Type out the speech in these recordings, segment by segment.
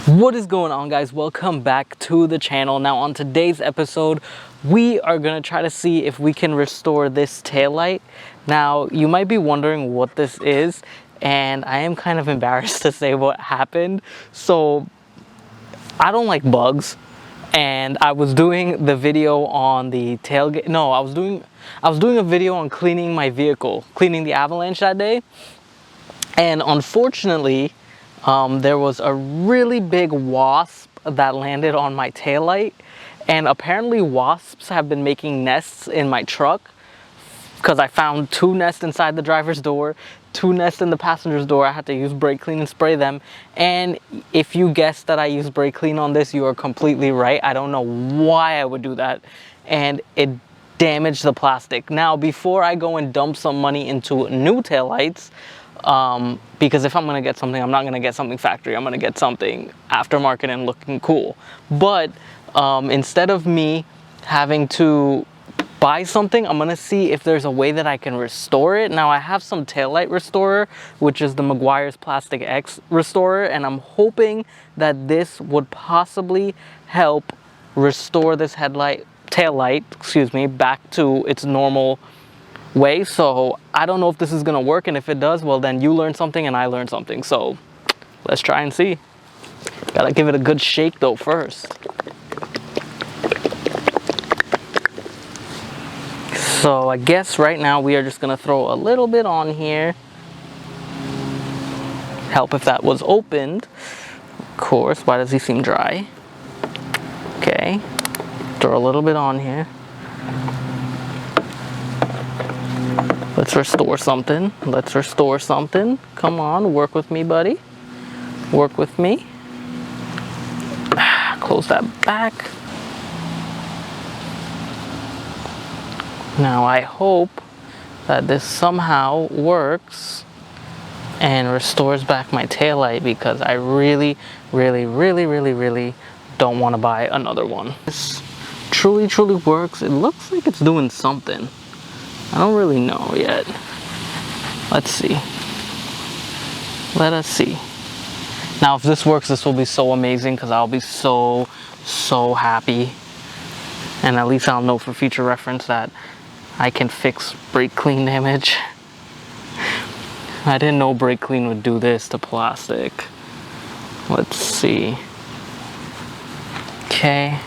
What is going on, guys? Welcome back to the channel. Now on today's episode we are gonna try to see if we can restore this taillight. Now you might be wondering what this is, and I am kind of embarrassed to say what happened. So I don't like bugs, and I was doing the video on the tailgate. No, I was doing a video on cleaning my vehicle, cleaning the Avalanche that day, and unfortunately there was a really big wasp that landed on my taillight. And apparently wasps have been making nests in my truck, because I found 2 nests inside the driver's door, 2 nests in the passenger's door. I had to use brake clean and spray them. And if you guessed that I used brake clean on this, you are completely right. I don't know why I would do that, and it damaged the plastic. Now before I go and dump some money into new taillights, because if I'm gonna get something, I'm not gonna get something factory, I'm gonna get something aftermarket and looking cool. But instead of me having to buy something, I'm gonna see if there's a way that I can restore it. Now I have some taillight restorer, which is the Meguiar's Plastic X restorer, and I'm hoping that this would possibly help restore this taillight, excuse me, back to its normal way. So I don't know if this is gonna work, and if it does, well then you learn something and I learn something. So let's try and see. Gotta give it a good shake though first. So I guess right now we are just gonna throw a little bit on here. Help if that was opened. Of course, why does he seem dry? Okay, throw a little bit on here. Let's restore something. Let's restore something. Come on, work with me, buddy. Work with me. Close that back. Now I hope that this somehow works and restores back my taillight, because I really don't want to buy another one. This truly works. It looks like it's doing something. I don't really know yet. Let's see. Let us see. Now if this works, this will be so amazing, because I'll be so happy. And at least I'll know for future reference that I can fix brake clean damage. I didn't know brake clean would do this to plastic. Let's see. Okay.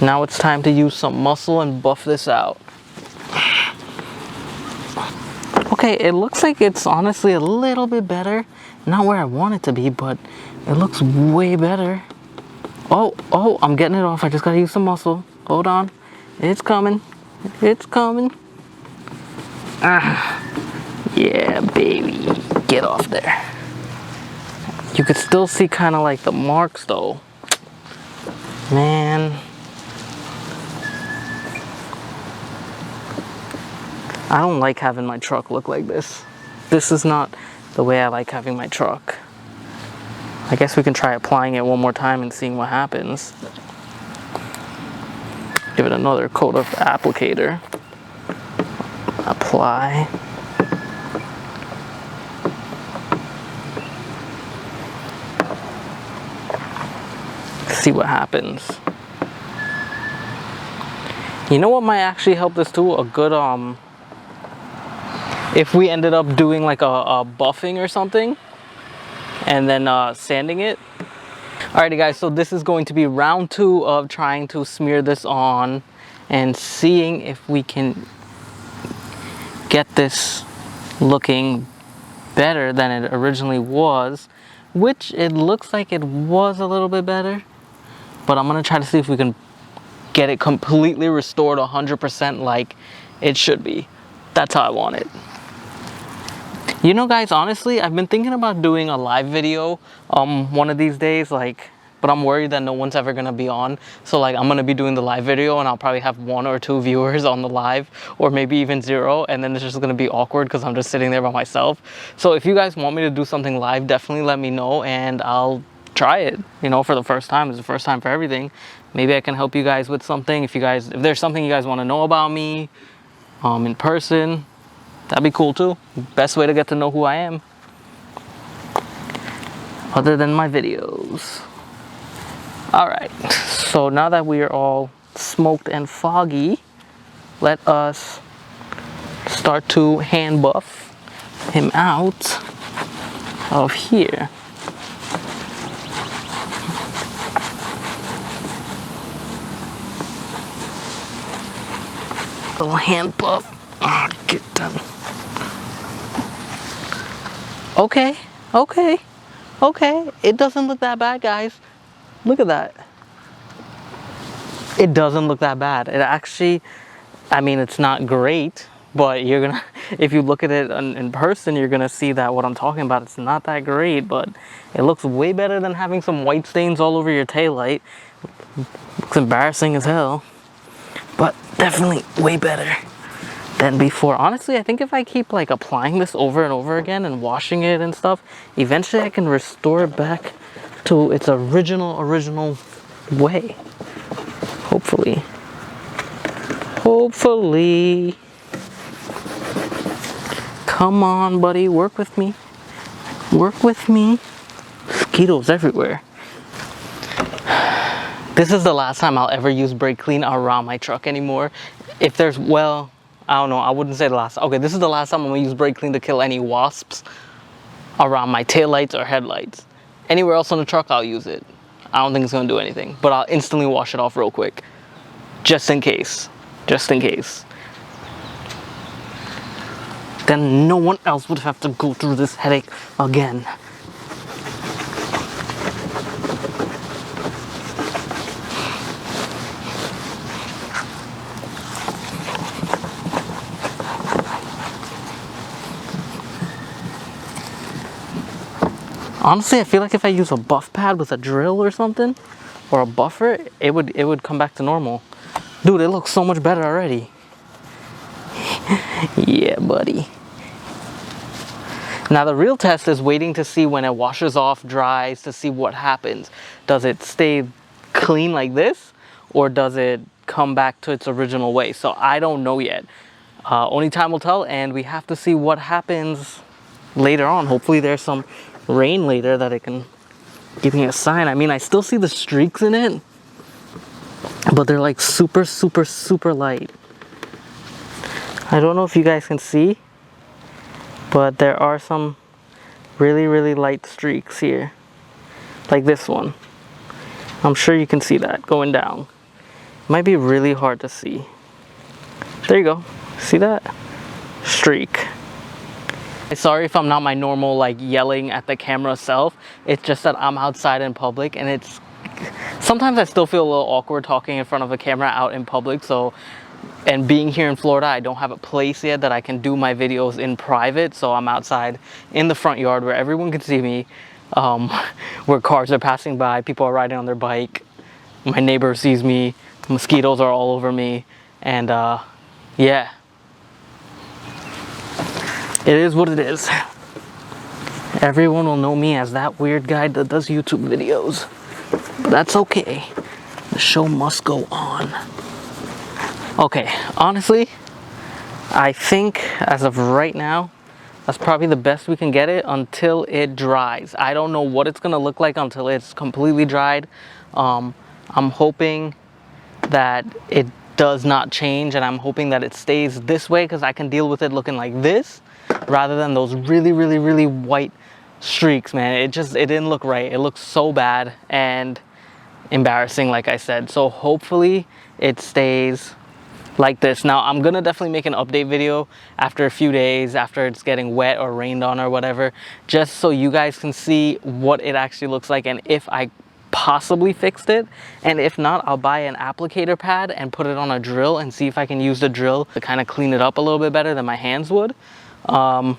Now it's time to use some muscle and buff this out. Okay, it looks like it's honestly a little bit better. Not where I want it to be, but it looks way better. Oh, I'm getting it off. I just gotta use some muscle. Hold on. It's coming. It's coming. Yeah, baby. Get off there. You could still see kind of like the marks though. Man. I don't like having my truck look like this. This is not the way I like having my truck. I guess we can try applying it one more time and seeing what happens. Give it another coat of applicator. Apply. See what happens. You know what might actually help this too? A good if we ended up doing like a buffing or something and then sanding it. Alrighty guys, so this is going to be round 2 of trying to smear this on and seeing if we can get this looking better than it originally was, which it looks like it was a little bit better, but I'm gonna try to see if we can get it completely restored 100% like it should be. That's how I want it. You know guys, honestly, I've been thinking about doing a live video one of these days, but I'm worried that no one's ever gonna be on. So like I'm gonna be doing the live video and I'll probably have 1 or 2 viewers on the live, or maybe even 0, and then it's just gonna be awkward because I'm just sitting there by myself. So if you guys want me to do something live, definitely let me know and I'll try it. You know, for the first time. It's the first time for everything. Maybe I can help you guys with something. If there's something you guys want to know about me in person, that'd be cool too. Best way to get to know who I am, other than my videos. All right, so now that we are all smoked and foggy, let us start to hand buff him out of here. Little hand buff. Oh, get done. Okay, okay, okay. It doesn't look that bad, guys. Look at that. It doesn't look that bad. It actually, I mean, it's not great, but you're gonna, if you look at it in person, you're gonna see that what I'm talking about, it's not that great, but it looks way better than having some white stains all over your taillight. Looks embarrassing as hell, but definitely way better than before. Honestly, I think if I keep like applying this over and over again and washing it and stuff, eventually I can restore it back to its original way. Hopefully. Hopefully. Come on, buddy, work with me. Work with me. Mosquitoes everywhere. This is the last time I'll ever use brake clean around my truck anymore. If there's, well, I don't know, I wouldn't say the last. Okay, this is the last time I'm gonna use brake clean to kill any wasps around my taillights or headlights. Anywhere else on the truck, I'll use it. I don't think it's gonna do anything, but I'll instantly wash it off real quick. Just in case. Just in case. Then no one else would have to go through this headache again. Honestly, I feel like if I use a buff pad with a drill or something, or a buffer, it would come back to normal. Dude, it looks so much better already. Yeah, buddy. Now the real test is waiting to see when it washes off, dries, to see what happens. Does it stay clean like this, or does it come back to its original way? So I don't know yet. Only time will tell, and we have to see what happens later on. Hopefully there's some rain later that it can give me a sign. I mean, I still see the streaks in it, but they're like super light. I don't know if you guys can see, but there are some really light streaks here, like this one. I'm sure you can see that going down. Might be really hard to see. There you go. See that? Streak. Sorry if I'm not my normal like yelling at the camera self. It's just that I'm outside in public, and it's sometimes I still feel a little awkward talking in front of a camera out in public. So, and being here in Florida, I don't have a place yet that I can do my videos in private. So I'm outside in the front yard where everyone can see me, where cars are passing by, people are riding on their bike, my neighbor sees me, mosquitoes are all over me, and yeah. It is what it is. Everyone will know me as that weird guy that does YouTube videos. But that's okay. The show must go on. Okay, honestly, I think as of right now, that's probably the best we can get it until it dries. I don't know what it's gonna look like until it's completely dried. I'm hoping that it does not change, and I'm hoping that it stays this way because I can deal with it looking like this rather than those really white streaks, man. It didn't look right. It looks so bad and embarrassing, like I said. So hopefully it stays like this. Now I'm gonna definitely make an update video after a few days, after it's getting wet or rained on or whatever, just so you guys can see what it actually looks like and if I possibly fixed it. And if not, I'll buy an applicator pad and put it on a drill and see if I can use the drill to kind of clean it up a little bit better than my hands would. But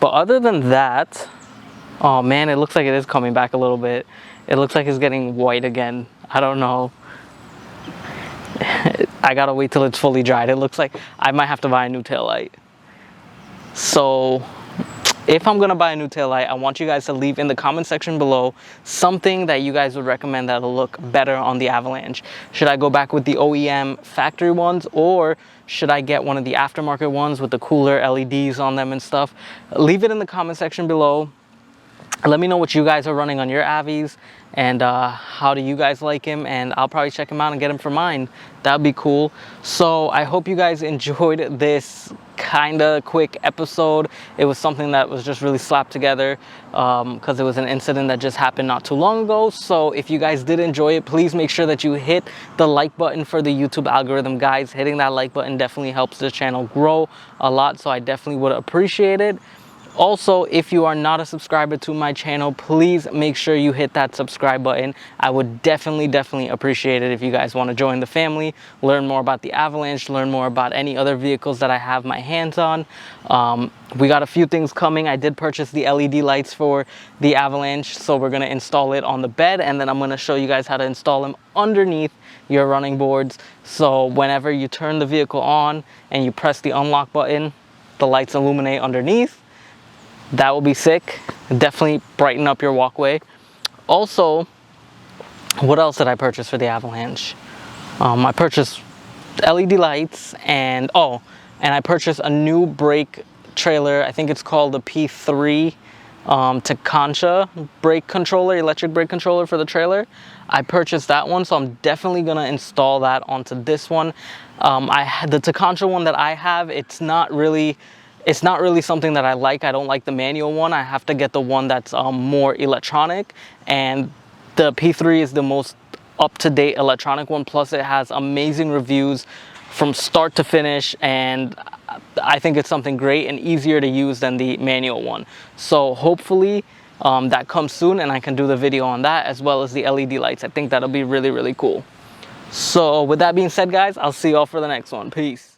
other than that, oh man, it looks like it is coming back a little bit. It looks like it's getting white again. I don't know. I gotta wait till it's fully dried. It looks like I might have to buy a new taillight. So if I'm gonna buy a new taillight, I want you guys to leave in the comment section below something that you guys would recommend that'll look better on the Avalanche. Should I go back with the OEM factory ones, or should I get one of the aftermarket ones with the cooler LEDs on them and stuff? Leave it in the comment section below. let me know what you guys are running on your Avis, and how do you guys like him, and I'll probably check him out and get him for mine. That'd be cool. So I hope you guys enjoyed this kind of quick episode. It was something that was just really slapped together because it was an incident that just happened not too long ago. So if you guys did enjoy it, please make sure that you hit the like button for the YouTube algorithm, guys. Hitting that like button definitely helps the channel grow a lot, so I definitely would appreciate it. Also, if you are not a subscriber to my channel, please make sure you hit that subscribe button. I would definitely appreciate it if you guys want to join the family, learn more about the Avalanche, learn more about any other vehicles that I have my hands on. We got a few things coming. I did purchase the LED lights for the Avalanche, so we're going to install it on the bed, and then I'm going to show you guys how to install them underneath your running boards. So whenever you turn the vehicle on and you press the unlock button, the lights illuminate underneath. That will be sick. Definitely brighten up your walkway. Also, what else did I purchase for the Avalanche? I purchased LED lights, and I purchased a new brake trailer. I think it's called the P3 Takancha brake controller, electric brake controller for the trailer. I purchased that one, so I'm definitely gonna install that onto this one. The Takancha one that I have, it's not really something that I like. I don't like the manual one. I have to get the one that's more electronic, and the P3 is the most up-to-date electronic one. Plus it has amazing reviews from start to finish, and I think it's something great and easier to use than the manual one. So hopefully that comes soon and I can do the video on that, as well as the LED lights. I think that'll be really cool. So with that being said, guys, I'll see y'all for the next one. Peace.